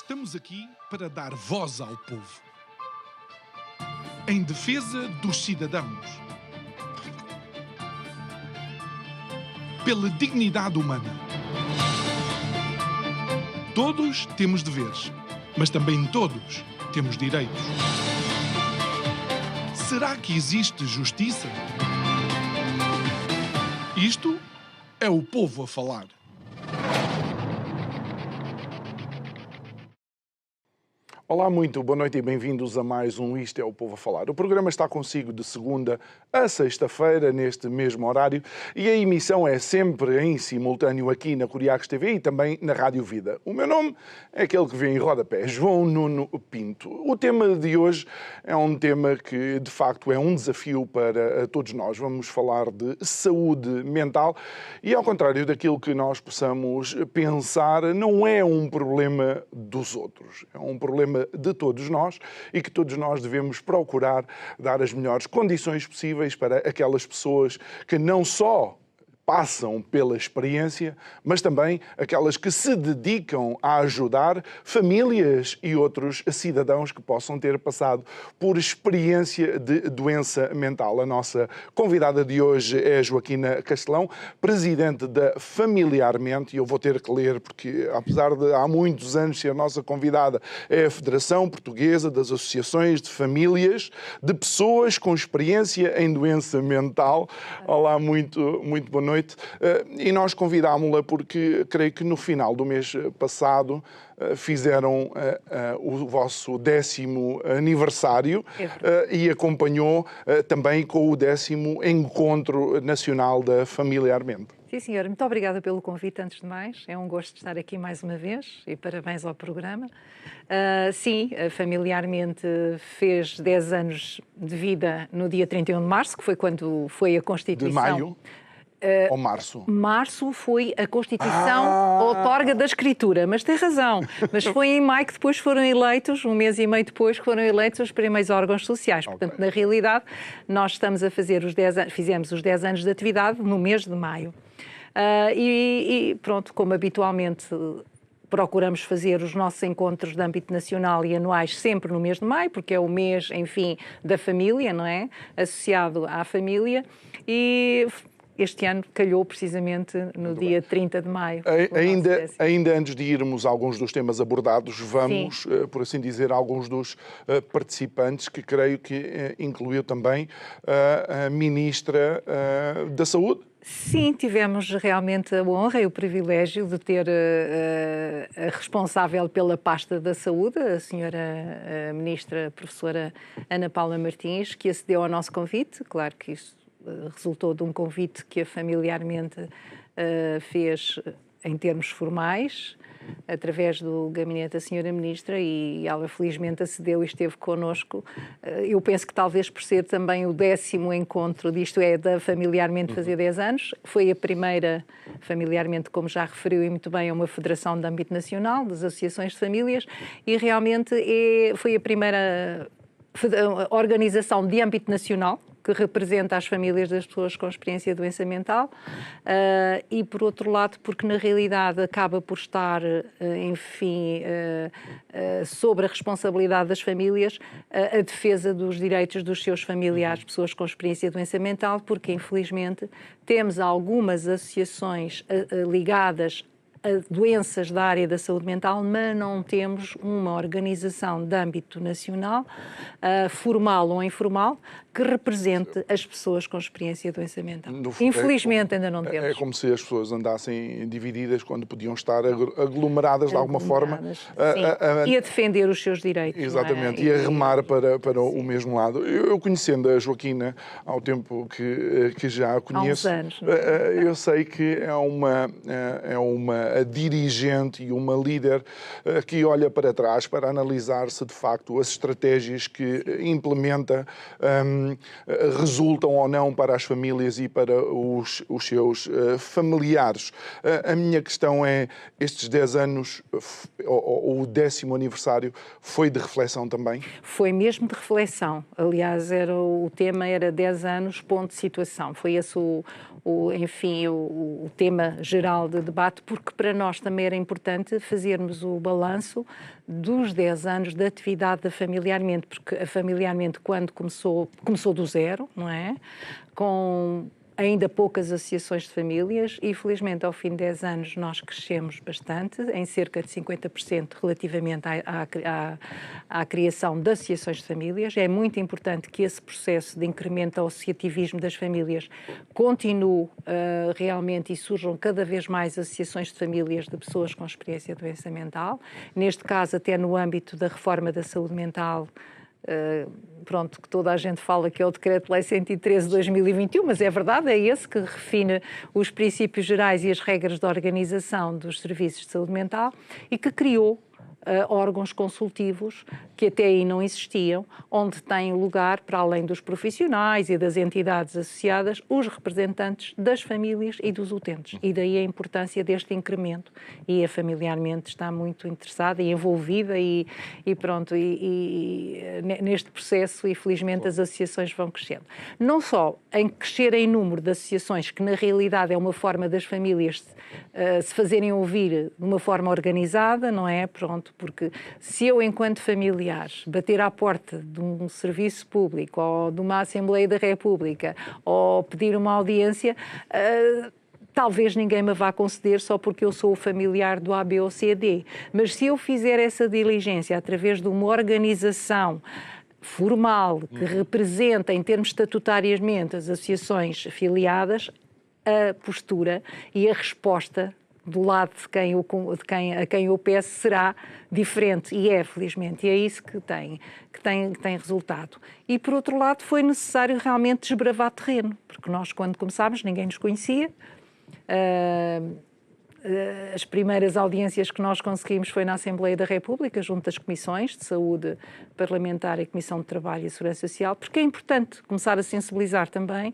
Estamos aqui para dar voz ao povo, em defesa dos cidadãos, pela dignidade humana. Todos temos deveres, mas também todos temos direitos. Será que existe justiça? Isto é o povo a falar. Olá, muito boa noite e bem-vindos a mais um Isto é o Povo a Falar. O programa está consigo de segunda a sexta-feira, neste mesmo horário, e a emissão é sempre em simultâneo aqui na Curiacos TV e também na Rádio Vida. O meu nome é aquele que vê em rodapé, João Nuno Pinto. O tema de hoje é um tema que, de facto, é um desafio para todos nós. Vamos falar de saúde mental e, ao contrário daquilo que nós possamos pensar, não é um problema dos outros, é um problema de todos nós e que todos nós devemos procurar dar as melhores condições possíveis para aquelas pessoas que não só passam pela experiência, mas também aquelas que se dedicam a ajudar famílias e outros cidadãos que possam ter passado por experiência de doença mental. A nossa convidada de hoje é Joaquina Castelão, presidente da Familiarmente, e eu vou ter que ler porque, apesar de há muitos anos ser a nossa convidada, é a Federação Portuguesa das Associações de Famílias de Pessoas com Experiência em Doença Mental. Olá, muito boa noite. E nós convidámo-la porque creio que no final do mês passado fizeram o vosso 10º aniversário e acompanhou também com o 10º Encontro Nacional da Familiarmente. Sim, senhora. Muito obrigada pelo convite, antes de mais. É um gosto estar aqui mais uma vez e parabéns ao programa. Sim, Familiarmente fez 10 anos de vida no dia 31 de março, que foi quando foi a Constituição. De maio? Ou março? Março foi a Constituição outorga da Escritura, mas tem razão. Mas foi em maio que depois foram eleitos, um mês e meio depois, que foram eleitos os primeiros órgãos sociais. Portanto, na realidade, nós estamos a fazer fizemos os 10 anos de atividade no mês de maio. E pronto, como habitualmente procuramos fazer os nossos encontros de âmbito nacional e anuais sempre no mês de maio, porque é o mês, enfim, da família, não é? Associado à família. E este ano calhou precisamente no dia 30 de maio. Ainda antes de irmos a alguns dos temas abordados, vamos, por assim dizer, a alguns dos participantes, que creio que incluiu também a Ministra da Saúde. Sim, tivemos realmente a honra e o privilégio de ter a responsável pela pasta da saúde, a senhora Ministra Professora Ana Paula Martins, que acedeu ao nosso convite. Claro que isso resultou de um convite que a Familiarmente fez em termos formais, através do gabinete da senhora Ministra, e ela felizmente acedeu e esteve connosco. Eu penso que talvez por ser também o 10º encontro disto da Familiarmente fazer 10 anos, foi a primeira, Familiarmente, como já referiu e muito bem, é uma federação de âmbito nacional, das associações de famílias, e realmente foi a primeira organização de âmbito nacional que representa as famílias das pessoas com experiência de doença mental, e por outro lado, porque na realidade acaba por estar, enfim, sobre a responsabilidade das famílias, a defesa dos direitos dos seus familiares, pessoas com experiência de doença mental, porque infelizmente temos algumas associações ligadas a doenças da área da saúde mental, mas não temos uma organização de âmbito nacional, formal ou informal, que represente as pessoas com experiência de doença mental. Infelizmente ainda não temos. É como se as pessoas andassem divididas quando podiam estar aglomeradas de alguma forma. E a defender os seus direitos. Exatamente, e a remar para o mesmo lado. Eu conhecendo a Joaquina ao tempo que já a conheço, há uns anos, eu sei que é uma dirigente e uma líder que olha para trás para analisar se de facto as estratégias que implementa resultam ou não para as famílias e para os seus familiares. A minha questão é, estes 10 anos, ou o 10º aniversário, foi de reflexão também? Foi mesmo de reflexão. Aliás, o tema era 10 anos, ponto de situação. Foi esse o tema geral de debate, porque para nós também era importante fazermos o balanço dos 10 anos de atividade da Familiarmente, porque a Familiarmente, quando começou do zero, não é? Com ainda poucas associações de famílias e, felizmente, ao fim de 10 anos nós crescemos bastante, em cerca de 50% relativamente à criação de associações de famílias. É muito importante que esse processo de incremento ao associativismo das famílias continue realmente e surjam cada vez mais associações de famílias de pessoas com experiência de doença mental. Neste caso, até no âmbito da reforma da saúde mental, que toda a gente fala que é o Decreto-Lei 113 de 2021, mas é verdade, é esse que refine os princípios gerais e as regras de organização dos serviços de saúde mental e que criou órgãos consultivos que até aí não existiam, onde têm lugar, para além dos profissionais e das entidades associadas, os representantes das famílias e dos utentes. E daí a importância deste incremento. E a Familiarmente está muito interessada e envolvida e neste processo, e felizmente as associações vão crescendo. Não só em crescer em número de associações, que na realidade é uma forma das famílias se fazerem ouvir de uma forma organizada, não é? Porque se eu, enquanto familiar, bater à porta de um serviço público ou de uma Assembleia da República ou pedir uma audiência, talvez ninguém me vá conceder só porque eu sou o familiar do A, B ou C, D. Mas se eu fizer essa diligência através de uma organização formal que representa, em termos estatutariamente, as associações afiliadas, a postura e a resposta do lado a quem eu peço será diferente, e é, felizmente, e é isso que tem resultado. E, por outro lado, foi necessário realmente desbravar terreno, porque nós, quando começámos, ninguém nos conhecia. As primeiras audiências que nós conseguimos foi na Assembleia da República, junto às comissões de saúde parlamentar e Comissão de Trabalho e Segurança Social, porque é importante começar a sensibilizar também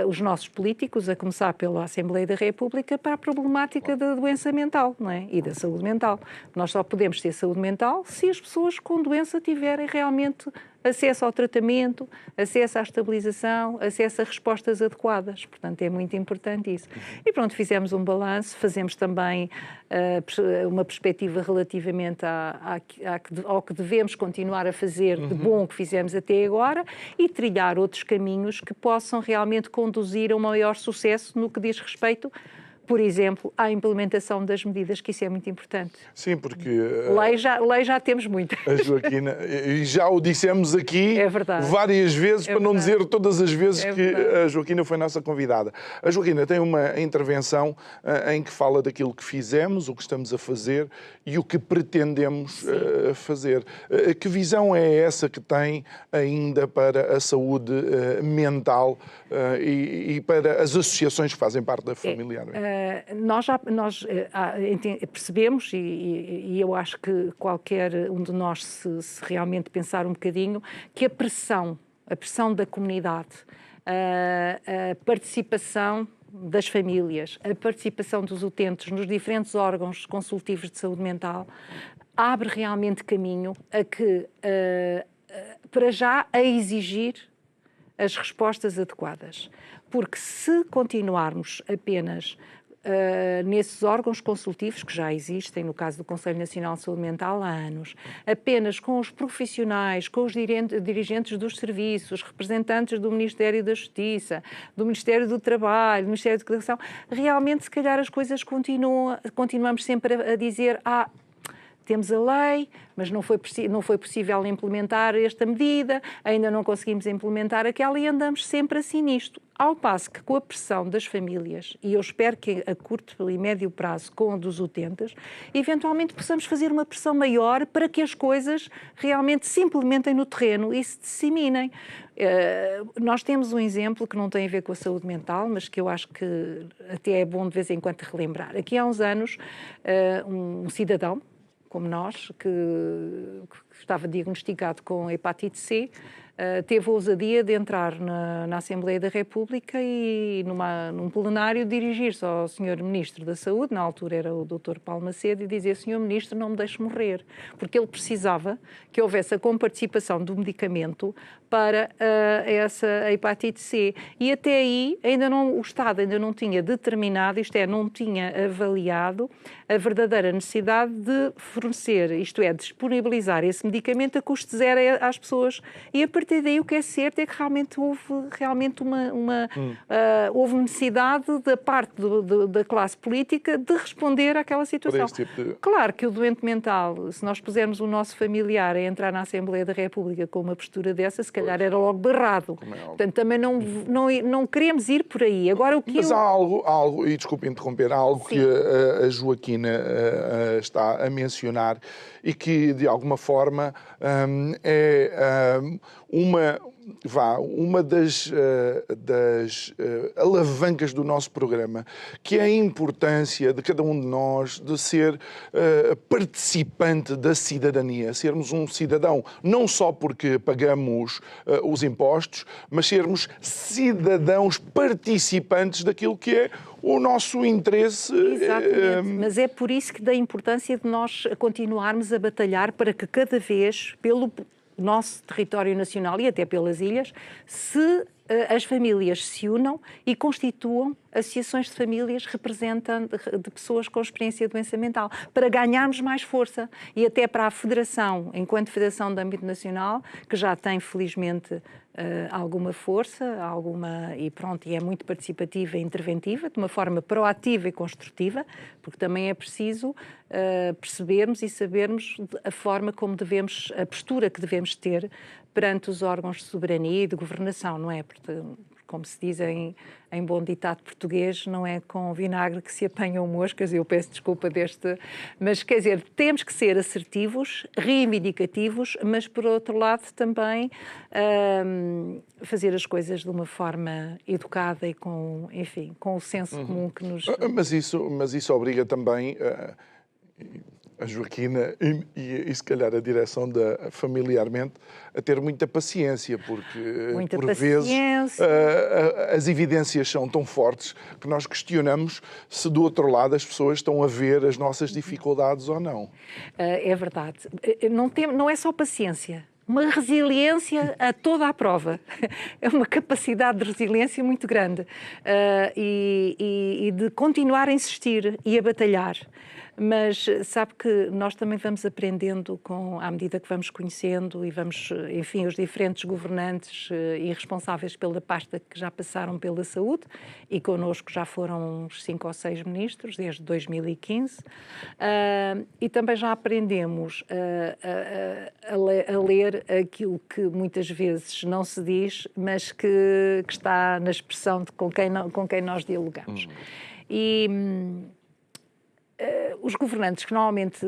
os nossos políticos, a começar pela Assembleia da República, para a problemática da doença mental, não é? E da saúde mental. Nós só podemos ter saúde mental se as pessoas com doença tiverem realmente acesso ao tratamento, acesso à estabilização, acesso a respostas adequadas. Portanto, é muito importante isso. E pronto, fizemos um balanço, fazemos também uma perspectiva relativamente ao que devemos continuar a fazer de bom que fizemos até agora e trilhar outros caminhos que possam realmente conduzir a um maior sucesso no que diz respeito, por exemplo, à implementação das medidas, que isso é muito importante. Sim, porque... Lei já temos muita. A Joaquina, e já o dissemos aqui várias vezes, para não dizer todas as vezes que a Joaquina foi nossa convidada. A Joaquina tem uma intervenção em que fala daquilo que fizemos, o que estamos a fazer e o que pretendemos fazer. Que visão é essa que tem ainda para a saúde mental e para as associações que fazem parte da Familiar? Nós percebemos, e eu acho que qualquer um de nós, se realmente pensar um bocadinho, que a pressão da comunidade, a participação das famílias, a participação dos utentes nos diferentes órgãos consultivos de saúde mental, abre realmente caminho a que, para já, a exigir as respostas adequadas. Porque se continuarmos apenas nesses órgãos consultivos que já existem, no caso do Conselho Nacional de Saúde Mental, há anos, apenas com os profissionais, com os dirigentes dos serviços, representantes do Ministério da Justiça, do Ministério do Trabalho, do Ministério da Educação, realmente, se calhar, as coisas continuamos sempre a dizer temos a lei, mas não foi possível implementar esta medida, ainda não conseguimos implementar aquela e andamos sempre assim nisto. Ao passo que, com a pressão das famílias, e eu espero que a curto e médio prazo com a dos utentes, eventualmente possamos fazer uma pressão maior para que as coisas realmente se implementem no terreno e se disseminem. Nós temos um exemplo que não tem a ver com a saúde mental, mas que eu acho que até é bom de vez em quando relembrar. Aqui há uns anos, um cidadão, como nós, que estava diagnosticado com hepatite C, teve a ousadia de entrar na Assembleia da República e num plenário dirigir-se ao Sr. Ministro da Saúde, na altura era o Dr. Paulo Macedo, e dizer: Sr. Ministro, não me deixe morrer, porque ele precisava que houvesse a comparticipação do medicamento para a hepatite C. E até aí o Estado ainda não tinha determinado, isto é, não tinha avaliado a verdadeira necessidade de fornecer, isto é, disponibilizar esse medicamento a custo zero às pessoas. E a partir daí o que é certo é que realmente houve houve necessidade da parte da classe política de responder àquela situação. Claro que o doente mental, se nós pusermos o nosso familiar a entrar na Assembleia da República com uma postura dessa, se calhar era logo barrado. Portanto, também não queremos ir por aí. Agora, Mas há algo, e desculpe interromper, há algo Sim. que a Joaquina está a mencionar e que, de alguma forma, é uma das alavancas do nosso programa, que é a importância de cada um de nós de ser participante da cidadania, sermos um cidadão, não só porque pagamos os impostos, mas sermos cidadãos participantes daquilo que é o nosso interesse. Exatamente, mas é por isso que da importância de nós continuarmos a batalhar para que cada vez, pelo nosso território nacional e até pelas ilhas, as famílias se unam e constituam associações de famílias de pessoas com experiência de doença mental, para ganharmos mais força e até para a Federação, enquanto Federação de âmbito nacional, que já tem felizmente alguma força, e é muito participativa e interventiva, de uma forma proativa e construtiva, porque também é preciso percebermos e sabermos a forma como a postura que devemos ter perante os órgãos de soberania e de governação, não é? Porque, como se diz em bom ditado português, não é com vinagre que se apanham moscas, eu peço desculpa mas quer dizer, temos que ser assertivos, reivindicativos, mas por outro lado também fazer as coisas de uma forma educada e com o senso comum que nos... Mas isso obriga também a Joaquina e se calhar a direção familiarmente a ter muita paciência, porque por vezes as evidências são tão fortes que nós questionamos se do outro lado as pessoas estão a ver as nossas dificuldades ou não. É verdade. Não é só paciência. Uma resiliência a toda a prova. É uma capacidade de resiliência muito grande e de continuar a insistir e a batalhar. Mas sabe que nós também vamos aprendendo à medida que vamos conhecendo e vamos, os diferentes governantes e responsáveis pela pasta que já passaram pela saúde, e connosco já foram uns 5 ou 6 ministros desde 2015, e também já aprendemos a ler aquilo que muitas vezes não se diz, mas que está na expressão com quem nós dialogamos. Os governantes que normalmente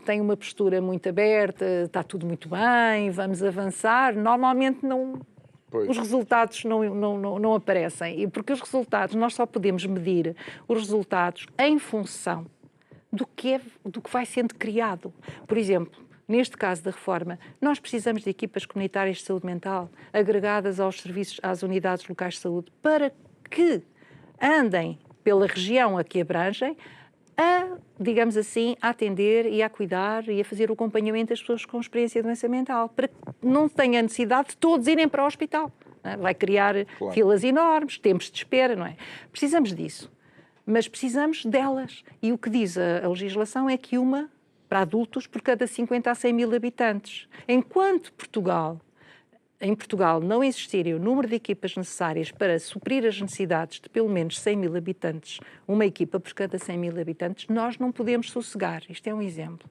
têm uma postura muito aberta, está tudo muito bem, vamos avançar, normalmente os resultados não aparecem. E porque os resultados, nós só podemos medir os resultados em função do que vai sendo criado. Por exemplo, neste caso da reforma, nós precisamos de equipas comunitárias de saúde mental agregadas aos serviços, às unidades locais de saúde, para que andem pela região a que abrangem, digamos assim, a atender e a cuidar e a fazer o acompanhamento das pessoas com experiência de doença mental, para que não tenha necessidade de todos irem para o hospital. Não é? Vai criar filas enormes, tempos de espera, não é? Precisamos disso, mas precisamos delas. E o que diz a legislação é que uma para adultos por cada 50 a 100 mil habitantes. Enquanto em Portugal não existirem o número de equipas necessárias para suprir as necessidades de pelo menos 100 mil habitantes, uma equipa por cada 100 mil habitantes, nós não podemos sossegar. Isto é um exemplo.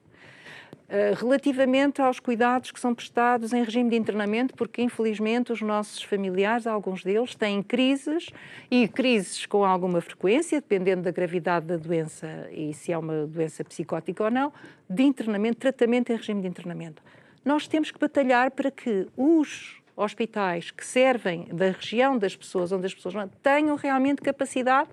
Relativamente aos cuidados que são prestados em regime de internamento, porque infelizmente os nossos familiares, alguns deles, têm crises com alguma frequência, dependendo da gravidade da doença e se é uma doença psicótica ou não, de internamento, tratamento em regime de internamento. Nós temos que batalhar para que os hospitais que servem da região das pessoas, onde as pessoas não tenham realmente capacidade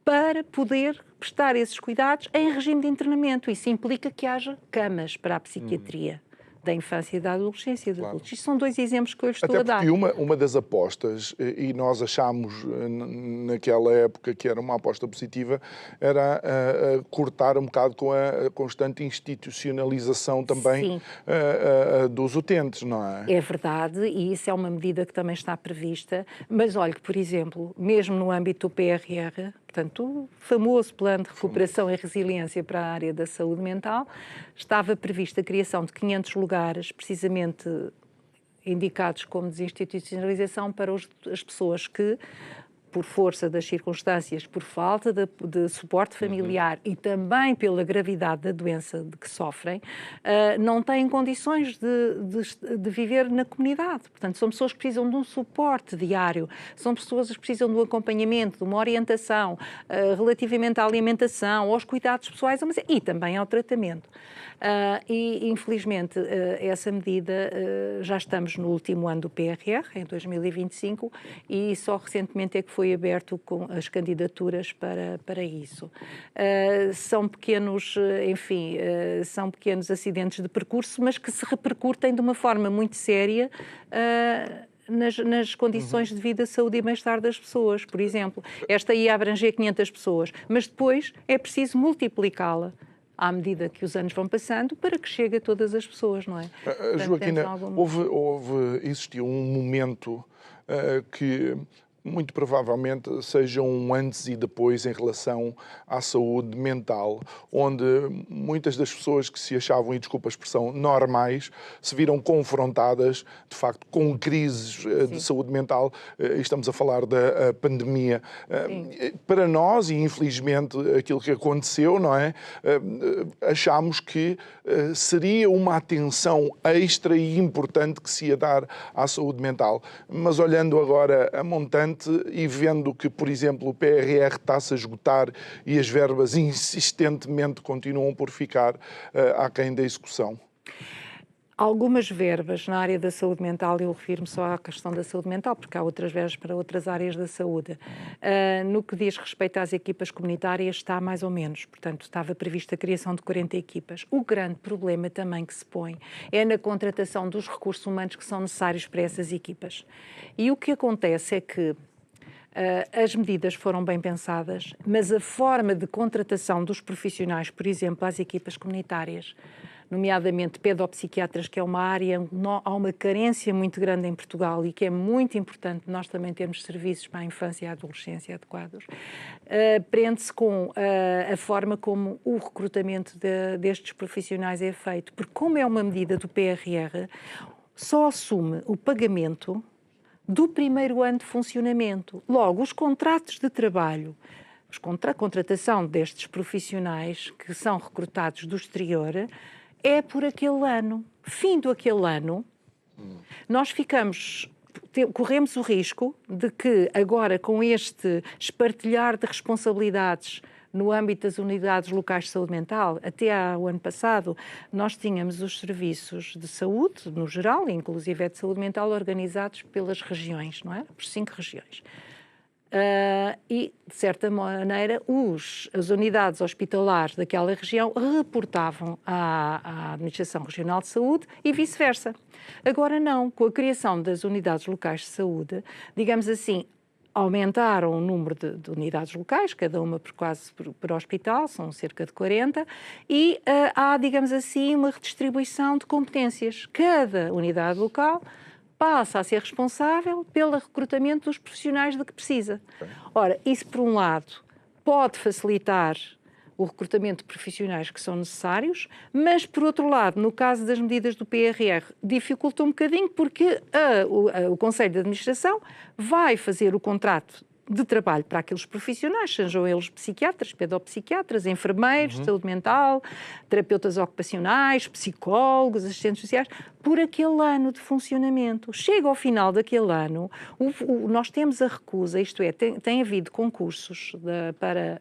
para poder prestar esses cuidados em regime de internamento. Isso implica que haja camas para a psiquiatria. da infância e da adolescência e de Claro. adultos. Isto são 2 exemplos que eu lhe estou a Até dar. porque uma das apostas, e nós achámos naquela época que era uma aposta positiva, era cortar um bocado com a constante institucionalização também dos utentes, não é? É verdade, e isso é uma medida que também está prevista, mas olha que, por exemplo, mesmo no âmbito do PRR, portanto, o famoso Plano de Recuperação e Resiliência para a área da saúde mental, estava prevista a criação de 500 lugares, precisamente indicados como desinstitucionalização para as pessoas que, por força das circunstâncias, por falta de suporte familiar e também pela gravidade da doença de que sofrem, não têm condições de viver na comunidade. Portanto, são pessoas que precisam de um suporte diário, são pessoas que precisam de um acompanhamento, de uma orientação relativamente à alimentação, aos cuidados pessoais e também ao tratamento. E, infelizmente, essa medida, já estamos no último ano do PRR, em 2025, e só recentemente é que foi aberto com as candidaturas para isso. São pequenos, enfim, são pequenos acidentes de percurso, mas que se repercutem de uma forma muito séria nas condições de vida, saúde e bem-estar das pessoas. Por exemplo, esta ia abranger 500 pessoas, mas depois é preciso multiplicá-la à medida que os anos vão passando, para que chegue a todas as pessoas, não é? Portanto, Joaquina, existiu um momento que muito provavelmente seja um antes e depois em relação à saúde mental, onde muitas das pessoas que se achavam, e desculpa a expressão, normais, se viram confrontadas, de facto, com crises de saúde mental. Estamos a falar da pandemia. Para nós, e infelizmente aquilo que aconteceu, não é? Achámos que seria uma atenção extra e importante que se ia dar à saúde mental. Mas olhando agora a montante e vendo que, por exemplo, o PRR está-se a esgotar e as verbas insistentemente continuam por ficar aquém da execução. Algumas verbas na área da saúde mental, eu refiro-me só à questão da saúde mental, porque há outras verbas para outras áreas da saúde. No que diz respeito às equipas comunitárias, está mais ou menos. Portanto, estava prevista a criação de 40 equipas. O grande problema também que se põe é na contratação dos recursos humanos que são necessários para essas equipas. E o que acontece é que as medidas foram bem pensadas, mas a forma de contratação dos profissionais, por exemplo, às equipas comunitárias, nomeadamente pedopsiquiatras, que é uma área onde há uma carência muito grande em Portugal e que é muito importante nós também termos serviços para a infância e a adolescência adequados, prende-se com a forma como o recrutamento destes profissionais é feito, porque como é uma medida do PRR, só assume o pagamento do primeiro ano de funcionamento. Logo, os contratos de trabalho, a contratação destes profissionais que são recrutados do exterior, é por aquele ano. Findo aquele ano, nós corremos o risco de que agora, com este espartilhar de responsabilidades no âmbito das unidades locais de saúde mental, até ao ano passado, nós tínhamos os serviços de saúde, no geral, inclusive de saúde mental, organizados pelas regiões, não é? Por 5 regiões. E, de certa maneira, as unidades hospitalares daquela região reportavam à Administração Regional de Saúde e vice-versa. Agora não, com a criação das unidades locais de saúde, digamos assim, aumentaram o número de unidades locais, cada uma por hospital, são cerca de 40, e há, digamos assim, uma redistribuição de competências. Cada unidade local passa a ser responsável pelo recrutamento dos profissionais de que precisa. Ora, isso, por um lado, pode facilitar o recrutamento de profissionais que são necessários, mas, por outro lado, no caso das medidas do PRR, dificulta um bocadinho porque o Conselho de Administração vai fazer o contrato de trabalho para aqueles profissionais, sejam eles psiquiatras, pedopsiquiatras, enfermeiros de saúde mental, terapeutas ocupacionais, psicólogos, assistentes sociais, por aquele ano de funcionamento. Chega ao final daquele ano, nós temos a recusa, isto é, tem havido concursos para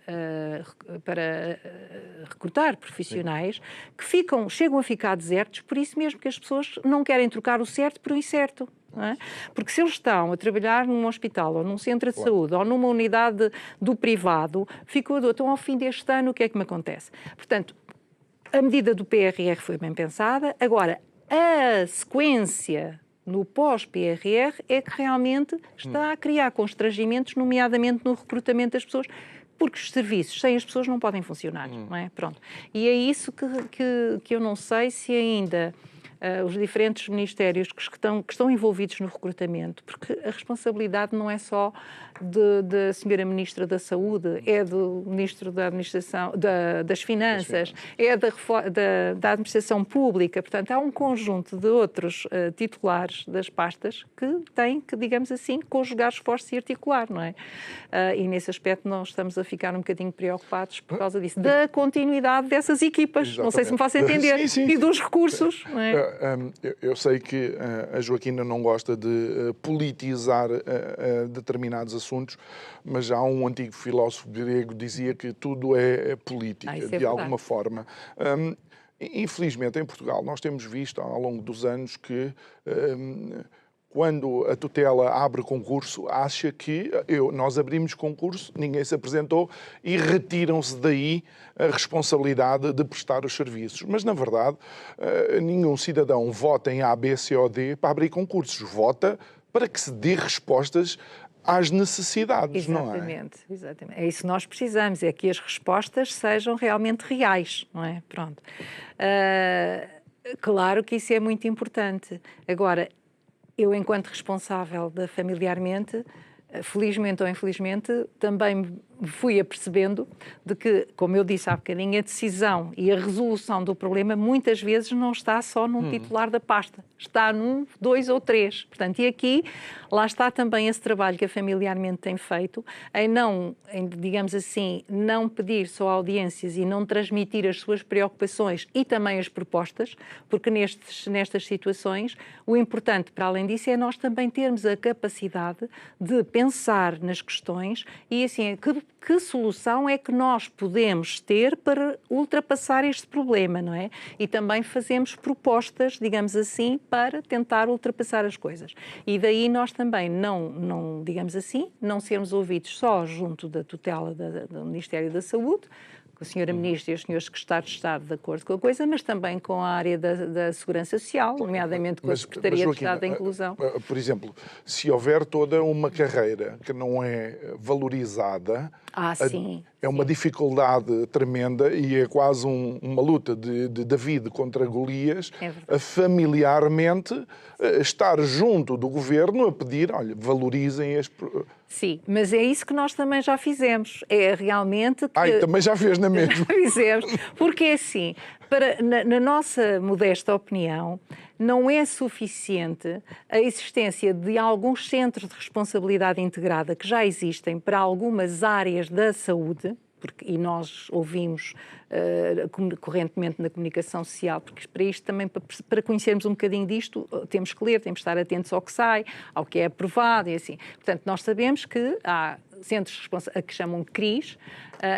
recrutar profissionais que chegam a ficar desertos, por isso mesmo que as pessoas não querem trocar o certo por o incerto. Não é? Porque se eles estão a trabalhar num hospital ou num centro de saúde ou numa unidade do privado, então ao fim deste ano o que é que me acontece? Portanto, a medida do PRR foi bem pensada. Agora, a sequência no pós-PRR é que realmente está a criar constrangimentos, nomeadamente no recrutamento das pessoas, porque os serviços sem as pessoas não podem funcionar, não é? Pronto. E é isso que eu não sei se ainda os diferentes ministérios que estão envolvidos no recrutamento, porque a responsabilidade não é só da senhora Ministra da Saúde, é do Ministro da Administração, das Finanças, é da Administração Pública. Portanto, há um conjunto de outros titulares das pastas que têm que, digamos assim, conjugar esforços e articular, não é? E nesse aspecto nós estamos a ficar um bocadinho preocupados por causa disso, da continuidade dessas equipas. Exatamente. Não sei se me faço entender. Sim, sim. E dos recursos, não é? Eu sei que a Joaquina não gosta de politizar determinados assuntos, mas há um antigo filósofo grego que dizia que tudo é política, de alguma forma. Infelizmente, em Portugal, nós temos visto ao longo dos anos que quando a tutela abre concurso, acha que nós abrimos concurso, ninguém se apresentou e retiram-se daí a responsabilidade de prestar os serviços. Mas, na verdade, nenhum cidadão vota em A, B, C ou D para abrir concursos. Vota para que se dê respostas às necessidades, não é? Exatamente. É isso que nós precisamos, é que as respostas sejam realmente reais, não é? Pronto. Claro que isso é muito importante. Agora, eu, enquanto responsável familiarmente, felizmente ou infelizmente, também fui apercebendo de que, como eu disse há bocadinho, a decisão e a resolução do problema muitas vezes não está só num titular da pasta, está num, 2 ou 3. Portanto, e aqui, lá está também esse trabalho que a Familiarmente tem feito, digamos assim, não pedir só audiências e não transmitir as suas preocupações e também as propostas, porque nestas situações, o importante, para além disso, é nós também termos a capacidade de pensar nas questões e, assim, que solução é que nós podemos ter para ultrapassar este problema, não é? E também fazemos propostas, digamos assim, para tentar ultrapassar as coisas. E daí nós também não digamos assim, não sermos ouvidos só junto da tutela do Ministério da Saúde, com a senhora Ministra e os senhores secretários de Estado de acordo com a coisa, mas também com a área da Segurança Social, nomeadamente com a Secretaria de Estado da Inclusão. Por exemplo, se houver toda uma carreira que não é valorizada, é uma dificuldade tremenda e é quase uma luta de David contra Golias, familiarmente estar junto do governo a pedir, olha, valorizem as... Sim, mas é isso que nós também já fizemos. É realmente que... também já fez na mesma. Já fizemos. Porque é assim, na nossa modesta opinião, não é suficiente a existência de alguns centros de responsabilidade integrada que já existem para algumas áreas da saúde, e nós ouvimos correntemente na comunicação social, porque para isto também, para conhecermos um bocadinho disto, temos que ler, temos que estar atentos ao que sai, ao que é aprovado e assim. Portanto, nós sabemos que há centros que chamam de CRIs,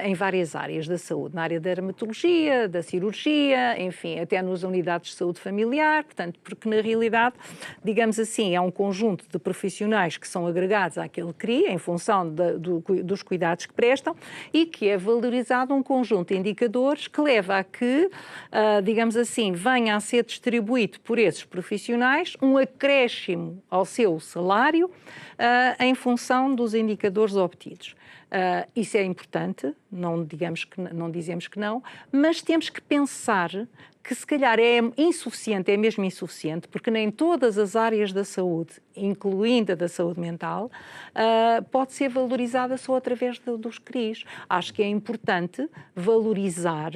em várias áreas da saúde, na área da dermatologia, da cirurgia, enfim, até nas unidades de saúde familiar, portanto, porque na realidade, digamos assim, é um conjunto de profissionais que são agregados àquele CRI em função dos cuidados que prestam e que é valorizado um conjunto de indicadores que leva a que, digamos assim, venha a ser distribuído por esses profissionais um acréscimo ao seu salário em função dos indicadores obtidos. Isso é importante, não dizemos que não, mas temos que pensar que se calhar é insuficiente, é mesmo insuficiente, porque nem todas as áreas da saúde, incluindo a da saúde mental, pode ser valorizada só através dos CRIs. Acho que é importante valorizar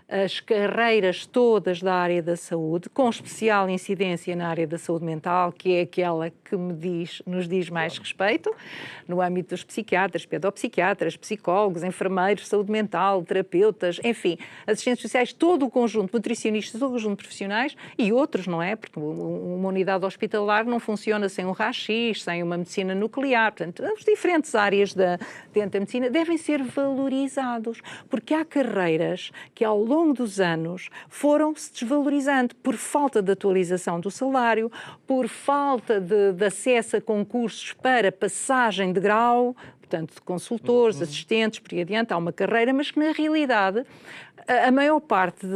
as carreiras todas da área da saúde, com especial incidência na área da saúde mental, que é aquela que nos diz mais respeito, no âmbito dos psiquiatras, pedopsiquiatras, psicólogos, enfermeiros, saúde mental, terapeutas, enfim, assistentes sociais, todo o conjunto, nutricionistas, todo o conjunto de profissionais e outros, não é? Porque uma unidade hospitalar não funciona sem um raio-x, sem uma medicina nuclear. Portanto, as diferentes áreas dentro da medicina devem ser valorizados, porque há carreiras que ao longo dos anos foram-se desvalorizando por falta de atualização do salário, por falta de acesso a concursos para passagem de grau, portanto, de consultores, assistentes, por aí adiante, há uma carreira, mas que na realidade a maior parte,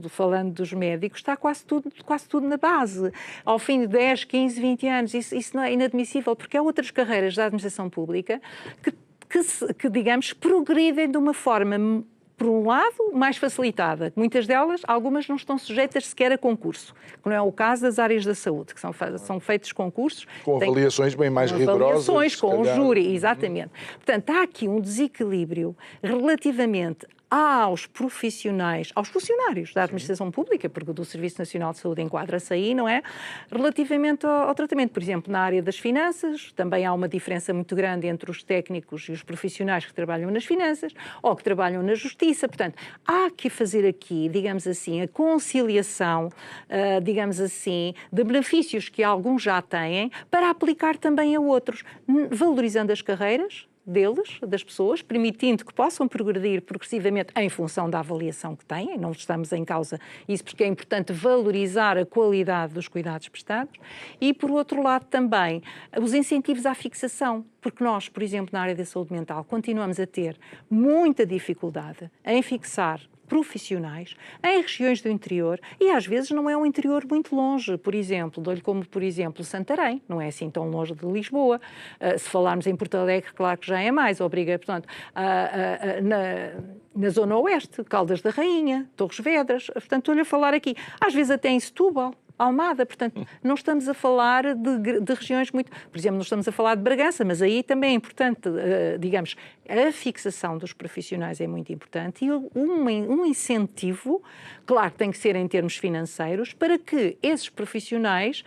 falando dos médicos, está quase tudo na base. Ao fim de 10, 15, 20 anos, isso não é inadmissível, porque há outras carreiras da administração pública que digamos, progridem de uma forma, por um lado, mais facilitada. Muitas delas, algumas não estão sujeitas sequer a concurso, que não é o caso das áreas da saúde, que são feitos concursos. Com avaliações bem mais rigorosas. Avaliações, com o júri, exatamente. Portanto, há aqui um desequilíbrio relativamente aos profissionais, aos funcionários da administração pública, porque do Serviço Nacional de Saúde enquadra-se aí, não é? Relativamente ao tratamento. Por exemplo, na área das finanças, também há uma diferença muito grande entre os técnicos e os profissionais que trabalham nas finanças ou que trabalham na justiça. Portanto, há que fazer aqui, digamos assim, a conciliação, digamos assim, de benefícios que alguns já têm para aplicar também a outros, valorizando as carreiras das pessoas, permitindo que possam progredir progressivamente em função da avaliação que têm, não estamos em causa isso porque é importante valorizar a qualidade dos cuidados prestados e, por outro lado, também os incentivos à fixação, porque nós, por exemplo, na área da saúde mental, continuamos a ter muita dificuldade em fixar profissionais em regiões do interior e às vezes não é um interior muito longe, por exemplo, dou-lhe como por exemplo Santarém, não é assim tão longe de Lisboa, se falarmos em Porto Alegre, claro que já é mais, obriga, portanto, na zona oeste, Caldas da Rainha, Torres Vedras, portanto estou-lhe a falar aqui, às vezes até em Setúbal, Almada, portanto, não estamos a falar de regiões muito... Por exemplo, não estamos a falar de Bragança, mas aí também é importante, digamos, a fixação dos profissionais é muito importante e um incentivo, claro, tem que ser em termos financeiros, para que esses profissionais,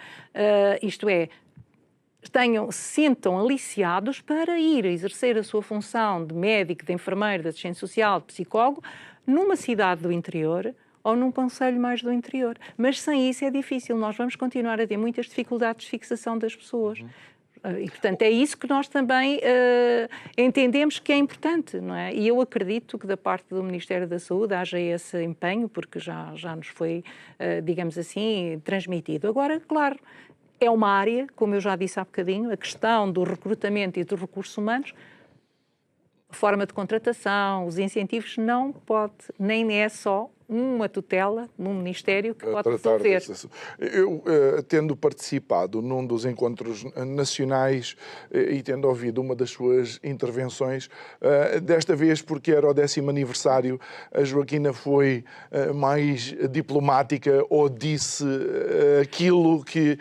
isto é, se sintam aliciados para ir exercer a sua função de médico, de enfermeiro, de assistente social, de psicólogo, numa cidade do interior, ou num concelho mais do interior. Mas sem isso é difícil. Nós vamos continuar a ter muitas dificuldades de fixação das pessoas. E, portanto, é isso que nós também entendemos que é importante, não é? E eu acredito que da parte do Ministério da Saúde haja esse empenho, porque já nos foi, digamos assim, transmitido. Agora, claro, é uma área, como eu já disse há bocadinho, a questão do recrutamento e dos recursos humanos, a forma de contratação, os incentivos, não pode, nem é só uma tutela num Ministério que pode resolver. Eu, tendo participado num dos encontros nacionais e tendo ouvido uma das suas intervenções, desta vez, porque era o 10º aniversário, a Joaquina foi mais diplomática ou disse aquilo que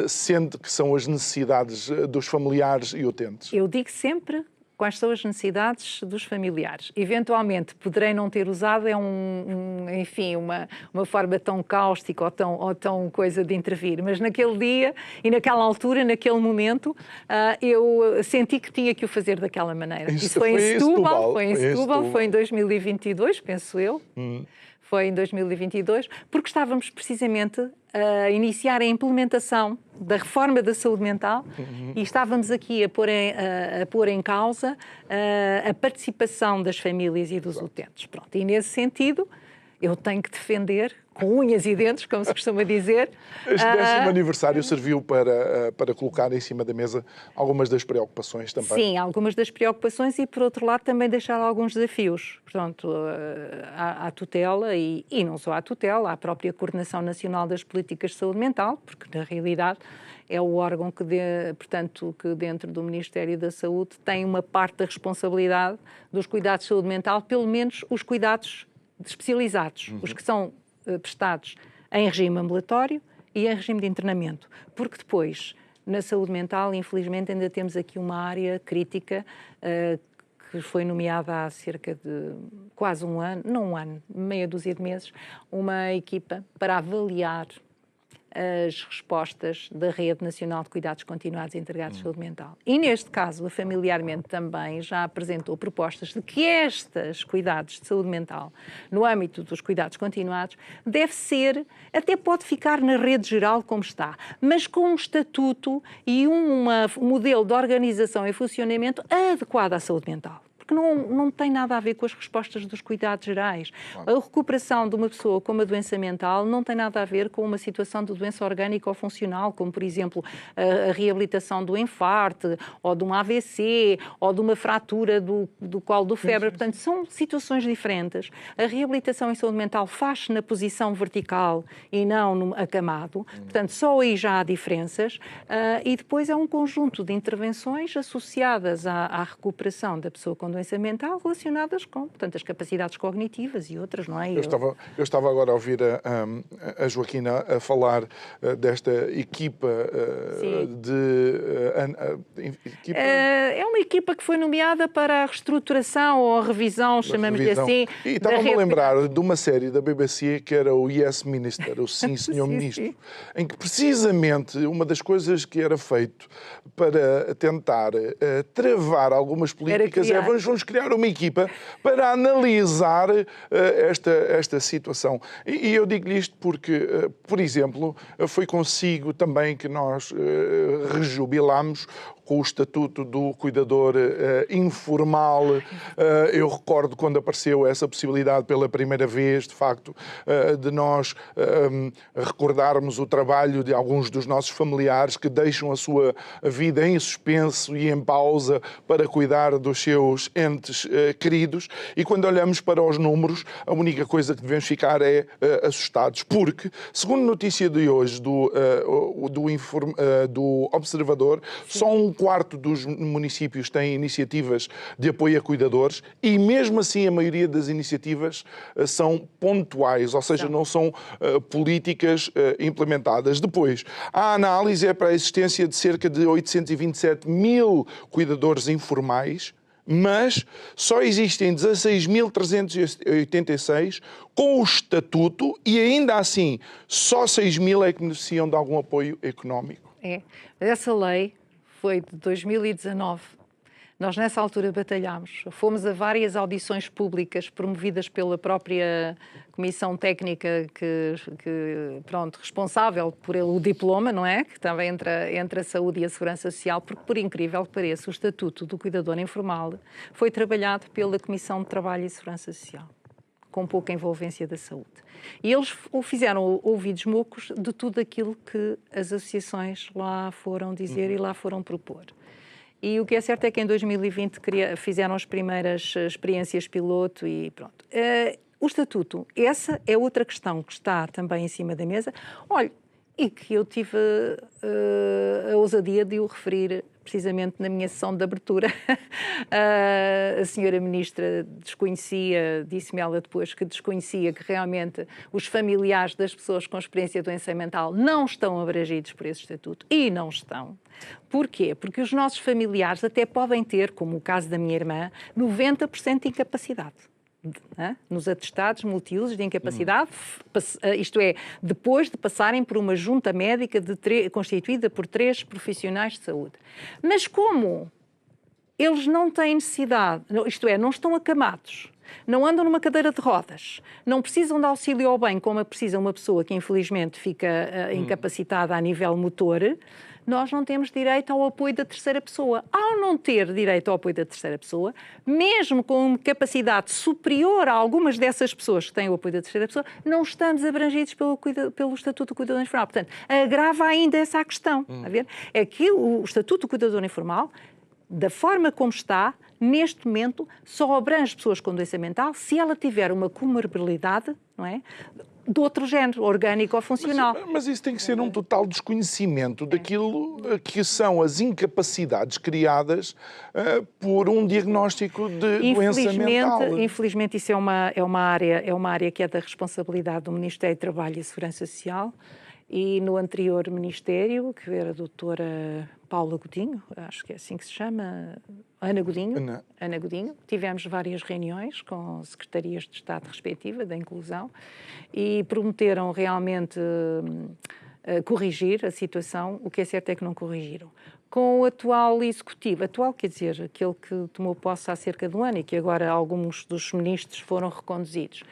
sente que são as necessidades dos familiares e utentes. Eu digo sempre quais são as necessidades dos familiares. Eventualmente, poderei não ter usado, enfim, uma forma tão cáustica ou tão coisa de intervir, mas naquele dia e naquela altura, naquele momento, eu senti que tinha que o fazer daquela maneira. Isso foi em Setúbal, foi em 2022, penso eu. Foi em 2022, porque estávamos precisamente a iniciar a implementação da reforma da saúde mental e estávamos aqui a pôr em causa a participação das famílias e dos utentes. Pronto, e nesse sentido, eu tenho que defender, com unhas e dentes, como se costuma dizer. Este 10º aniversário serviu para colocar em cima da mesa algumas das preocupações também. Sim, algumas das preocupações e, por outro lado, também deixar alguns desafios. Portanto, à tutela e não só à tutela, à própria Coordenação Nacional das Políticas de Saúde Mental, porque, na realidade, é o órgão que dentro do Ministério da Saúde tem uma parte da responsabilidade dos cuidados de saúde mental, pelo menos os cuidados especializados, os que são prestados em regime ambulatório e em regime de internamento, porque depois, na saúde mental, infelizmente, ainda temos aqui uma área crítica que foi nomeada há cerca de quase um ano, não um ano, meia dúzia de meses, uma equipa para avaliar as respostas da Rede Nacional de Cuidados Continuados e Integrados de Saúde Mental. E, neste caso, a Familiarmente também já apresentou propostas de que estes cuidados de saúde mental, no âmbito dos cuidados continuados, deve ser, até pode ficar na rede geral como está, mas com um estatuto e um modelo de organização e funcionamento adequado à saúde mental. porque não tem nada a ver com as respostas dos cuidados gerais. A recuperação de uma pessoa com uma doença mental não tem nada a ver com uma situação de doença orgânica ou funcional, como, por exemplo, a reabilitação do infarto, ou de um AVC, ou de uma fratura do colo do febre. Portanto, são situações diferentes. A reabilitação em saúde mental faz-se na posição vertical e não no acamado. Portanto, só aí já há diferenças. E depois é um conjunto de intervenções associadas à recuperação da pessoa com doença mental relacionadas com, portanto, as capacidades cognitivas e outras, não é? Eu estava agora a ouvir a Joaquina a falar desta equipa É uma equipa que foi nomeada para a reestruturação ou a revisão, chamamos-lhe assim. E estava-me a lembrar de uma série da BBC que era o Yes Minister, o Sim Senhor Ministro, em que precisamente uma das coisas que era feito para tentar travar algumas políticas vamos criar uma equipa para analisar esta situação. E eu digo-lhe isto porque, por exemplo, foi consigo também que nós rejubilámos com o estatuto do cuidador informal. Eu recordo quando apareceu essa possibilidade pela primeira vez, de facto, de nós recordarmos o trabalho de alguns dos nossos familiares que deixam a sua vida em suspenso e em pausa para cuidar dos seus entes queridos. E quando olhamos para os números, a única coisa que devemos ficar é assustados, porque, segundo notícia de hoje do Observador, só 1/4 dos municípios têm iniciativas de apoio a cuidadores e, mesmo assim, a maioria das iniciativas são pontuais, ou seja, não são políticas implementadas. Depois, a análise é para a existência de cerca de 827 mil cuidadores informais, mas só existem 16.386 com o estatuto e, ainda assim, só 6.000 é que beneficiam de algum apoio económico. Essa lei foi de 2019. Nós, nessa altura, batalhámos. Fomos a várias audições públicas promovidas pela própria Comissão Técnica responsável por o diploma, não é? Que também entre a saúde e a segurança social, porque, por incrível que pareça, o Estatuto do Cuidador Informal foi trabalhado pela Comissão de Trabalho e Segurança Social, com pouca envolvência da saúde. E eles fizeram ouvidos moucos de tudo aquilo que as associações lá foram dizer e lá foram propor. E o que é certo é que em 2020 fizeram as primeiras experiências piloto e pronto. O Estatuto, essa é outra questão que está também em cima da mesa. Olha, e que eu tive a ousadia de o referir precisamente na minha sessão de abertura. A senhora Ministra desconhecia, disse-me ela depois, que desconhecia que realmente os familiares das pessoas com experiência de doença mental não estão abrangidos por esse estatuto. E não estão. Porquê? Porque os nossos familiares até podem ter, como o caso da minha irmã, 90% de incapacidade. Nos atestados multiusos de incapacidade, isto é, depois de passarem por uma junta médica constituída por 3 profissionais de saúde. Mas como eles não têm necessidade, isto é, não estão acamados, não andam numa cadeira de rodas, não precisam de auxílio ao bem como precisa uma pessoa que infelizmente fica incapacitada a nível motor, nós não temos direito ao apoio da terceira pessoa. Ao não ter direito ao apoio da terceira pessoa, mesmo com capacidade superior a algumas dessas pessoas que têm o apoio da terceira pessoa, não estamos abrangidos pelo Estatuto do Cuidador Informal. Portanto, agrava ainda essa questão. A ver? É que o Estatuto do Cuidador Informal, da forma como está, neste momento, só abrange pessoas com doença mental se ela tiver uma comorbilidade, não é? De outro género, orgânico ou funcional. Mas isso tem que ser um total desconhecimento daquilo que são as incapacidades criadas por um diagnóstico de doença mental. Infelizmente, isso é uma área que é da responsabilidade do Ministério do Trabalho e Segurança Social. E no anterior Ministério, que era a doutora Paula Godinho, acho que é assim que se chama, Ana Godinho, tivemos várias reuniões com secretarias de Estado respectiva da inclusão e prometeram realmente corrigir a situação. O que é certo é que não corrigiram. Com o atual executivo, quer dizer, aquele que tomou posse há cerca de um ano e que agora alguns dos ministros foram reconduzidos,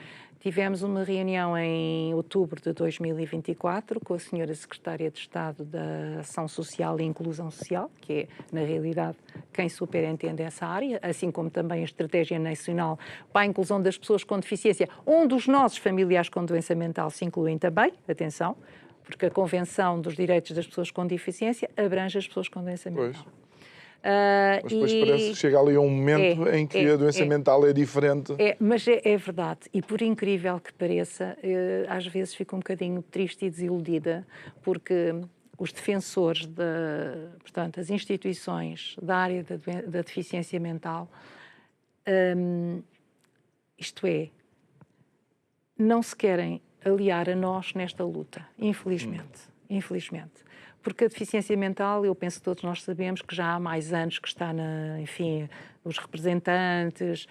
tivemos uma reunião em outubro de 2024 com a senhora Secretária de Estado da Ação Social e Inclusão Social, que é, na realidade, quem superintende essa área, assim como também a Estratégia Nacional para a Inclusão das Pessoas com Deficiência, onde os nossos familiares com doença mental se incluem também, atenção, porque a Convenção dos Direitos das Pessoas com Deficiência abrange as pessoas com doença mental. Mas depois parece que chega ali um momento em que a doença mental é diferente. Mas é verdade. E por incrível que pareça, às vezes fico um bocadinho triste e desiludida, porque os defensores, portanto, as instituições da área da deficiência mental, isto é, não se querem aliar a nós nesta luta, infelizmente. Infelizmente. Porque a deficiência mental, eu penso que todos nós sabemos que já há mais anos que está enfim, os representantes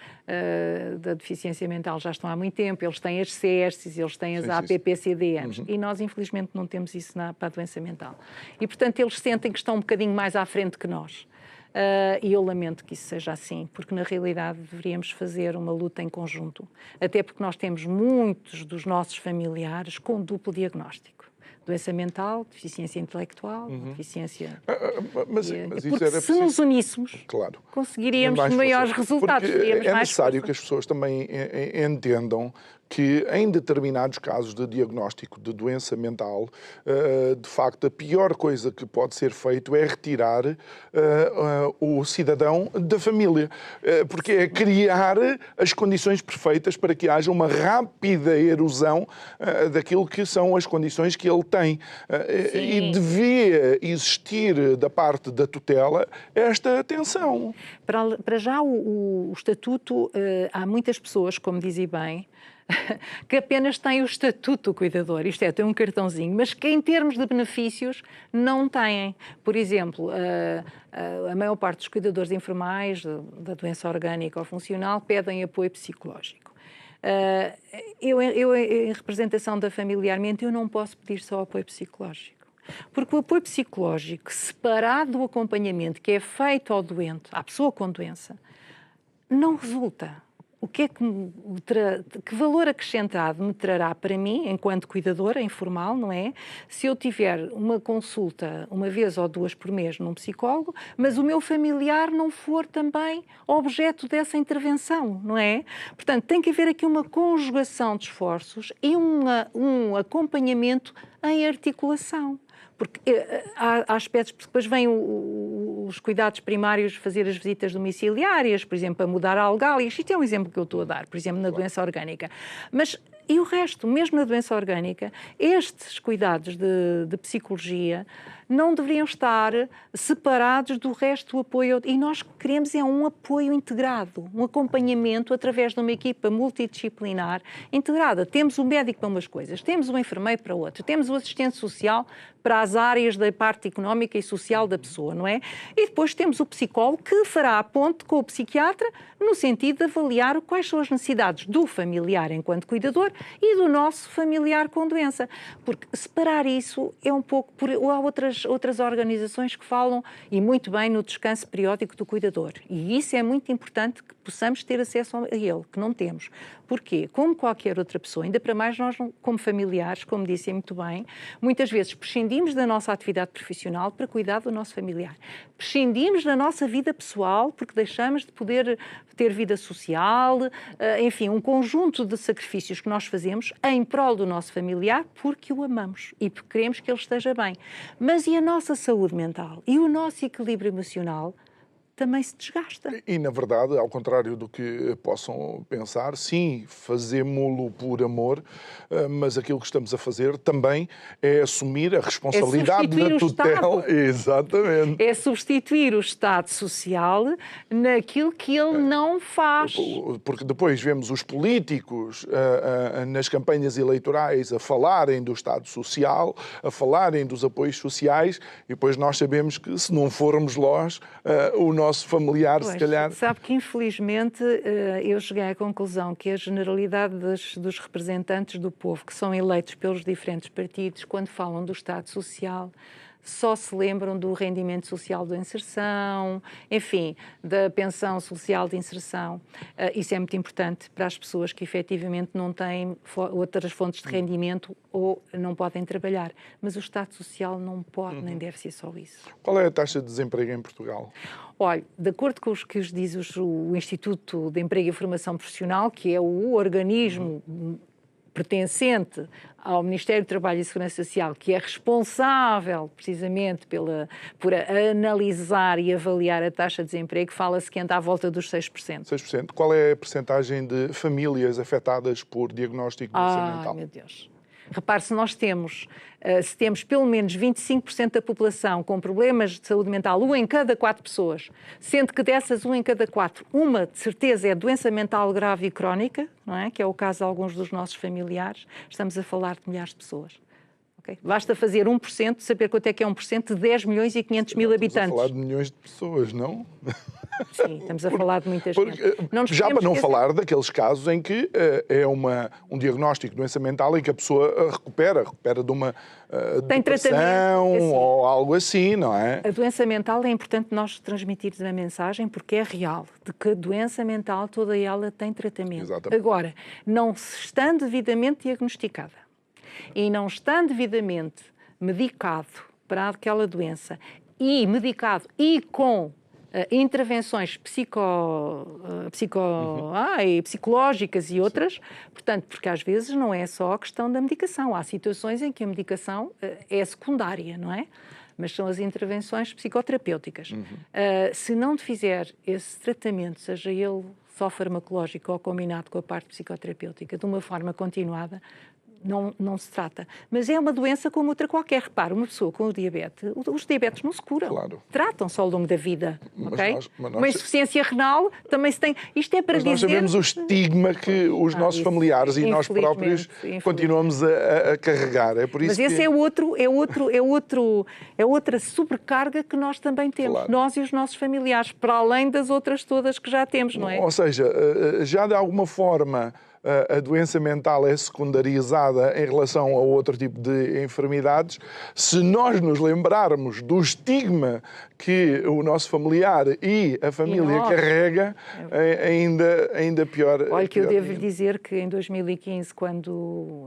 da deficiência mental já estão há muito tempo, eles têm as SERCs, eles têm as APPCDMs, e nós infelizmente não temos isso para a doença mental. E portanto eles sentem que estão um bocadinho mais à frente que nós. E eu lamento que isso seja assim, porque na realidade deveríamos fazer uma luta em conjunto, até porque nós temos muitos dos nossos familiares com duplo diagnóstico. Doença mental, deficiência intelectual, deficiência... Mas porque isso era se nos uníssemos, claro, conseguiríamos maiores resultados. É necessário que as pessoas também entendam que em determinados casos de diagnóstico de doença mental, de facto, a pior coisa que pode ser feito é retirar o cidadão da família, porque é criar as condições perfeitas para que haja uma rápida erosão daquilo que são as condições que ele tem. E devia existir da parte da tutela esta atenção. Para já o estatuto, há muitas pessoas, como dizia bem, que apenas têm o estatuto do cuidador, isto é, tem um cartãozinho, mas que em termos de benefícios não têm. Por exemplo, a maior parte dos cuidadores informais da doença orgânica ou funcional pedem apoio psicológico. Eu, em representação da Familiarmente, eu não posso pedir só apoio psicológico. Porque o apoio psicológico, separado do acompanhamento que é feito ao doente, à pessoa com doença, não resulta. O que é que valor acrescentado me trará para mim, enquanto cuidadora informal, não é? Se eu tiver uma consulta uma vez ou duas por mês num psicólogo, mas o meu familiar não for também objeto dessa intervenção, não é? Portanto, tem que haver aqui uma conjugação de esforços e um acompanhamento em articulação. Porque há aspectos, porque depois vêm os cuidados primários fazer as visitas domiciliárias, por exemplo, a mudar a algália. Isto é um exemplo que eu estou a dar, por exemplo, na doença orgânica. Mas, e o resto, mesmo na doença orgânica, estes cuidados de psicologia não deveriam estar separados do resto do apoio. E nós queremos um apoio integrado, um acompanhamento através de uma equipa multidisciplinar integrada. Temos o médico para umas coisas, temos o enfermeiro para outras, temos o assistente social para as áreas da parte económica e social da pessoa, não é? E depois temos o psicólogo que fará a ponte com o psiquiatra no sentido de avaliar quais são as necessidades do familiar enquanto cuidador e do nosso familiar com doença. Porque separar isso é um pouco... Há outras organizações que falam, e muito bem, no descanso periódico do cuidador. E isso é muito importante que possamos ter acesso a ele, que não temos. Porquê? Como qualquer outra pessoa, ainda para mais nós, como familiares, como disse muito bem, muitas vezes prescindimos da nossa atividade profissional para cuidar do nosso familiar. Prescindimos da nossa vida pessoal porque deixamos de poder ter vida social, enfim, um conjunto de sacrifícios que nós fazemos em prol do nosso familiar porque o amamos e porque queremos que ele esteja bem. Mas e a nossa saúde mental? E o nosso equilíbrio emocional? Também se desgasta. E, na verdade, ao contrário do que possam pensar, sim, fazemo-lo por amor, mas aquilo que estamos a fazer também é assumir a responsabilidade da tutela. Exatamente. É substituir o Estado Social naquilo que ele não faz. Porque depois vemos os políticos nas campanhas eleitorais a falarem do Estado Social, a falarem dos apoios sociais, e depois nós sabemos que, se não formos nós, o nosso familiar, pois, se calhar... Sabe que, infelizmente, eu cheguei à conclusão que a generalidade dos representantes do povo que são eleitos pelos diferentes partidos, quando falam do Estado Social, só se lembram do rendimento social de inserção, enfim, da pensão social de inserção. Isso é muito importante para as pessoas que efetivamente não têm outras fontes de rendimento ou não podem trabalhar. Mas o Estado Social não pode nem deve ser só isso. Qual é a taxa de desemprego em Portugal? Olha, de acordo com os que diz o Instituto de Emprego e Formação Profissional, que é o organismo pertencente ao Ministério do Trabalho e Segurança Social, que é responsável precisamente por analisar e avaliar a taxa de desemprego, fala-se que anda à volta dos 6%. 6%. Qual é a percentagem de famílias afetadas por diagnóstico de doença mental? Meu Deus. Repare, se temos pelo menos 25% da população com problemas de saúde mental, 1 em cada 4 pessoas, sendo que dessas 1 em cada 4, uma de certeza é doença mental grave e crónica, não é? Que é o caso de alguns dos nossos familiares, estamos a falar de milhares de pessoas. Okay? Basta fazer 1%, saber quanto é que é 1% de 10 milhões e 500 mil habitantes. Estamos a falar de milhões de pessoas, não? Sim, estamos a falar de muita gente. Já para não falar daqueles casos em que é um diagnóstico de doença mental em que a pessoa recupera de uma depressão assim, ou algo assim, não é? A doença mental é importante nós transmitirmos a mensagem porque é real, de que a doença mental toda ela tem tratamento. Exatamente. Agora, não estando devidamente diagnosticada e não estando devidamente medicado para aquela doença e medicado e com intervenções psicológicas e outras, portanto, porque às vezes não é só a questão da medicação. Há situações em que a medicação é secundária, não é? Mas são as intervenções psicoterapêuticas. Se não fizer esse tratamento, seja ele só farmacológico ou combinado com a parte psicoterapêutica, de uma forma continuada, não se trata. Mas é uma doença como outra qualquer. Repara, uma pessoa com o diabetes, os diabetes não se curam. Claro. Tratam-se ao longo da vida. Okay? Mas uma insuficiência renal também se tem... Isto é para dizer... Nós sabemos o estigma que os nossos familiares e nós próprios continuamos a carregar. É por isso Mas esse é outra sobrecarga que nós também temos. Claro. Nós e os nossos familiares, para além das outras todas que já temos, não é? Ou seja, já de alguma forma a doença mental é secundarizada em relação a outro tipo de enfermidades, se nós nos lembrarmos do estigma que o nosso familiar e a família carrega, ainda pior. Olha, que eu devo lhe dizer que em 2015, quando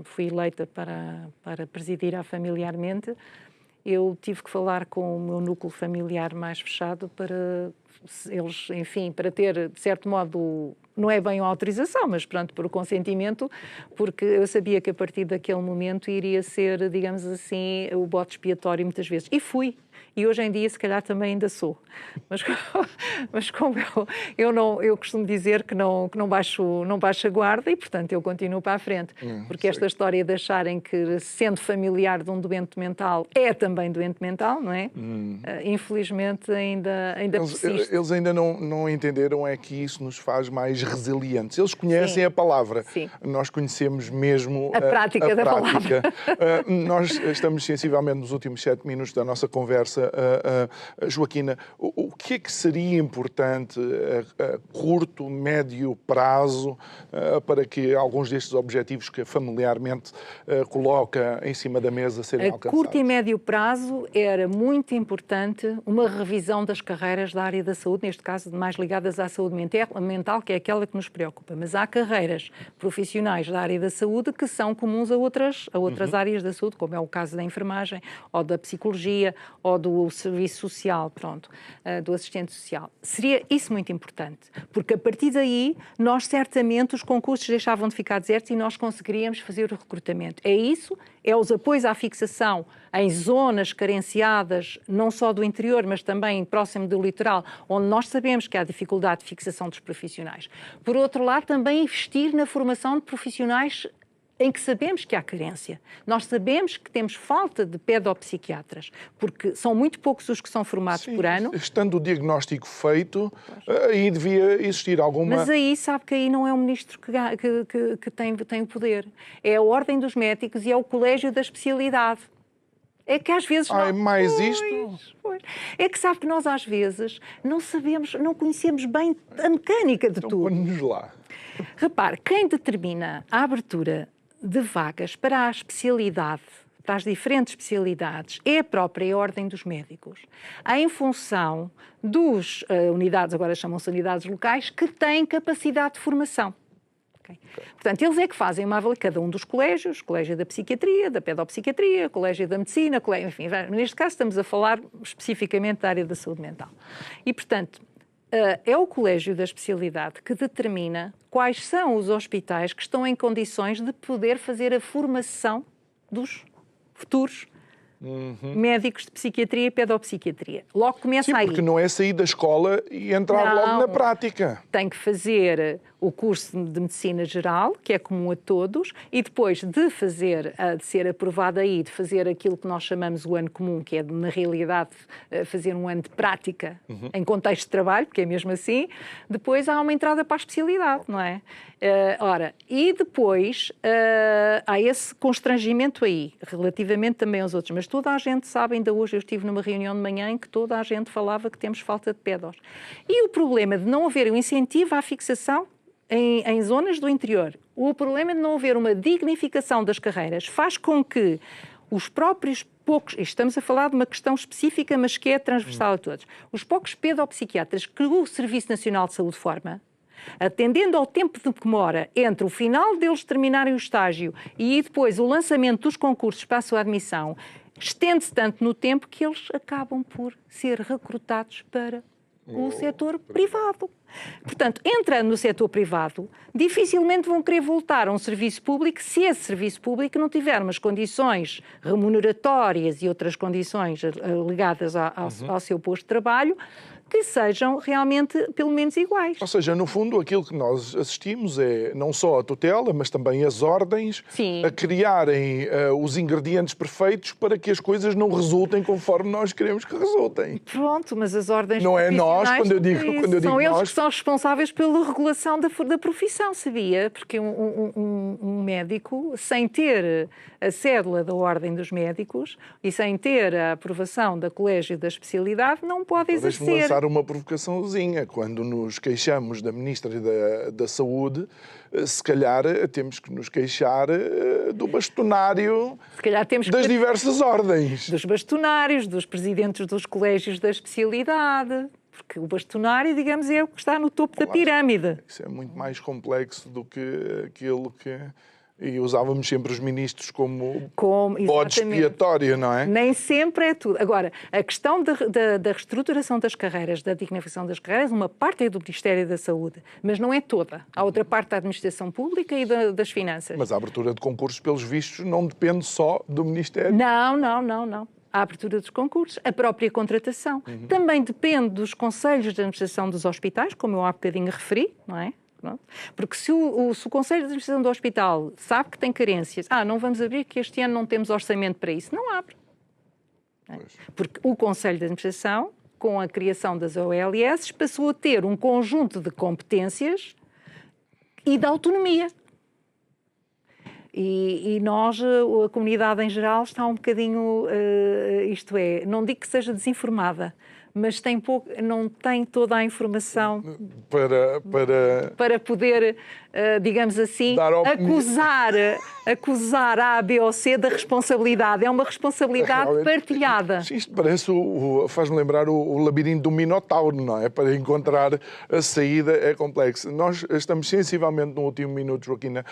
fui eleita para presidir a Familiarmente, eu tive que falar com o meu núcleo familiar mais fechado para eles, enfim, para ter, de certo modo, não é bem uma autorização, mas pronto, por consentimento, porque eu sabia que a partir daquele momento iria ser, digamos assim, o bode expiatório muitas vezes. E fui. E hoje em dia, se calhar, também ainda sou. Mas como eu costumo dizer que não baixo a guarda e, portanto, eu continuo para a frente. Porque esta história de acharem que, sendo familiar de um doente mental, é também doente mental, não é? Infelizmente, ainda persiste. Eles ainda não entenderam é que isso nos faz mais resilientes. Eles conhecem a palavra. Sim. Nós conhecemos mesmo a prática da palavra. Nós estamos sensivelmente nos últimos 7 minutos da nossa conversa. Joaquina, o que é que seria importante a curto, médio prazo para que alguns destes objetivos que familiarmente coloca em cima da mesa serem alcançados? A curto e médio prazo era muito importante uma revisão das carreiras da área da saúde, neste caso mais ligadas à saúde mental, que é aquela que nos preocupa. Mas há carreiras profissionais da área da saúde que são comuns a outras áreas da saúde, como é o caso da enfermagem, ou da psicologia, ou do serviço social, do assistente social. Seria isso muito importante, porque a partir daí nós certamente os concursos deixavam de ficar desertos e nós conseguiríamos fazer o recrutamento. É isso, é os apoios à fixação em zonas carenciadas, não só do interior, mas também próximo do litoral, onde nós sabemos que há dificuldade de fixação dos profissionais. Por outro lado, também investir na formação de profissionais em que sabemos que há carência. Nós sabemos que temos falta de pedopsiquiatras, porque são muito poucos os que são formados por ano. Estando o diagnóstico feito, aí devia existir alguma... Mas aí, sabe que aí não é o ministro que tem o poder. É a Ordem dos Médicos e é o Colégio da Especialidade. É que às vezes... mais isto? É que sabe que nós às vezes não sabemos, não conhecemos bem a mecânica de tudo. Põe-nos lá. Repare, quem determina a abertura de vagas para a especialidade para as diferentes especialidades é a própria Ordem dos Médicos, em função dos unidades, agora chamam-se unidades locais, que têm capacidade de formação. Okay. Portanto, eles é que fazem uma avaliação, cada um dos colégios, Colégio da Psiquiatria, da Pedopsiquiatria, Colégio da Medicina, enfim, neste caso estamos a falar especificamente da área da saúde mental. E, portanto, é o Colégio da Especialidade que determina quais são os hospitais que estão em condições de poder fazer a formação dos futuros médicos de psiquiatria e pedopsiquiatria. Logo começa aí. Porque não é sair da escola e entrar logo na prática. Tem que fazer o curso de Medicina Geral, que é comum a todos, e depois de ser aprovado aí, de fazer aquilo que nós chamamos o ano comum, que é, na realidade, fazer um ano de prática em contexto de trabalho, porque é mesmo assim, depois há uma entrada para a especialidade, não é? E depois há esse constrangimento aí, relativamente também aos outros, mas toda a gente sabe, ainda hoje eu estive numa reunião de manhã em que toda a gente falava que temos falta de pedos. E o problema de não haver um incentivo à fixação em zonas do interior, o problema de não haver uma dignificação das carreiras faz com que os próprios poucos, e estamos a falar de uma questão específica, mas que é transversal a todos, os poucos pedopsiquiatras que o Serviço Nacional de Saúde forma, atendendo ao tempo de demora entre o final deles terminarem o estágio e depois o lançamento dos concursos para a sua admissão, estende-se tanto no tempo que eles acabam por ser recrutados para o setor privado. Portanto, entrando no setor privado, dificilmente vão querer voltar a um serviço público se esse serviço público não tiver umas condições remuneratórias e outras condições ligadas ao seu posto de trabalho que sejam realmente, pelo menos, iguais. Ou seja, no fundo, aquilo que nós assistimos é não só a tutela, mas também as ordens a criarem os ingredientes perfeitos para que as coisas não resultem conforme nós queremos que resultem. Pronto, mas as ordens não é nós, quando eu digo são eles nós... que são responsáveis pela regulação da profissão, sabia? Porque um médico, sem ter a cédula da Ordem dos Médicos e sem ter a aprovação da Colégio da Especialidade, não pode exercer. Uma provocaçãozinha. Quando nos queixamos da Ministra da Saúde, se calhar temos que nos queixar do bastonário das diversas ordens. Dos bastonários, dos presidentes dos colégios da especialidade. Porque o bastonário, digamos, é o que está no topo da pirâmide. Isso é muito mais complexo do que aquilo que... E usávamos sempre os ministros como bode expiatório, não é? Nem sempre é tudo. Agora, a questão da reestruturação das carreiras, da dignificação das carreiras, uma parte é do Ministério da Saúde, mas não é toda. Há outra parte da administração pública e das finanças. Mas a abertura de concursos, pelos vistos, não depende só do Ministério? Não. A abertura dos concursos, a própria contratação. Também depende dos conselhos de administração dos hospitais, como eu há bocadinho referi, não é? Porque se o Conselho de Administração do Hospital sabe que tem carências, não vamos abrir que este ano não temos orçamento para isso, não abre. Porque o Conselho de Administração, com a criação das OLS, passou a ter um conjunto de competências e de autonomia. E nós, a comunidade em geral, está um bocadinho, não digo que seja desinformada, mas não tem toda a informação para poder, digamos assim, acusar a A, B ou C da responsabilidade. É uma responsabilidade partilhada. Isto parece, faz-me lembrar o labirinto do Minotauro, não é? Para encontrar a saída é complexo. Nós estamos sensivelmente no último minuto, Joaquina,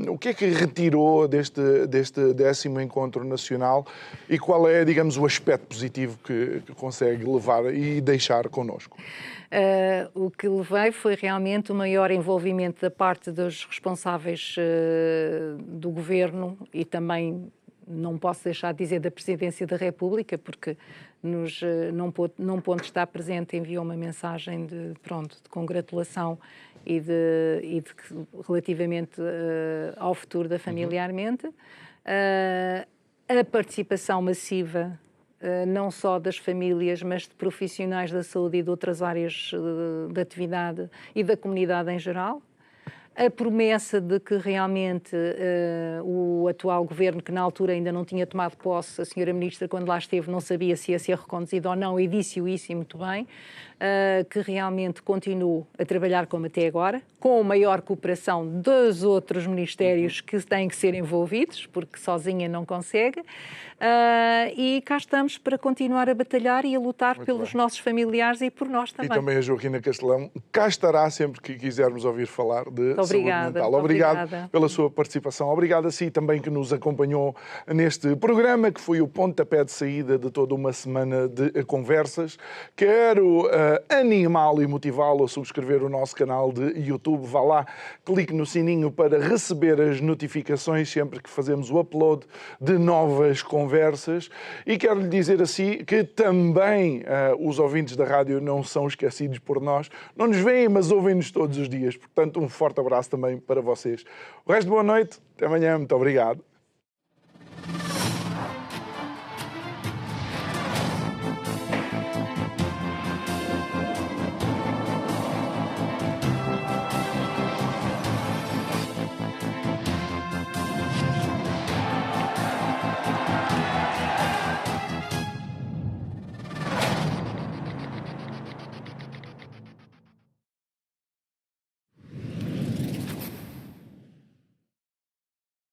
o que é que retirou deste 10º Encontro Nacional e qual é, digamos, o aspecto positivo que consegue levar e deixar connosco? O que levei foi realmente o maior envolvimento da parte dos responsáveis do Governo e também, não posso deixar de dizer, da Presidência da República, porque não pôde estar presente, enviou uma mensagem de congratulação e relativamente ao futuro da Familiarmente. A participação massiva não só das famílias, mas de profissionais da saúde e de outras áreas de atividade e da comunidade em geral. A promessa de que realmente o atual governo, que na altura ainda não tinha tomado posse, a senhora ministra, quando lá esteve, não sabia se ia ser reconduzido ou não, e disse-o isso e muito bem. que realmente continue a trabalhar como até agora, com maior cooperação dos outros ministérios que têm que ser envolvidos, porque sozinha não consegue, e cá estamos para continuar a batalhar e a lutar pelos nossos familiares e por nós também. E também a Joaquina Castelão cá estará sempre que quisermos ouvir falar de saúde mental. Obrigado pela sua participação. Obrigado a si também que nos acompanhou neste programa, que foi o pontapé de saída de toda uma semana de conversas. Quero animá-lo e motivá-lo a subscrever o nosso canal de YouTube. Vá lá, clique no sininho para receber as notificações sempre que fazemos o upload de novas conversas. E quero lhe dizer assim que também os ouvintes da rádio não são esquecidos por nós. Não nos veem, mas ouvem-nos todos os dias. Portanto, um forte abraço também para vocês. O resto, boa noite. Até amanhã. Muito obrigado.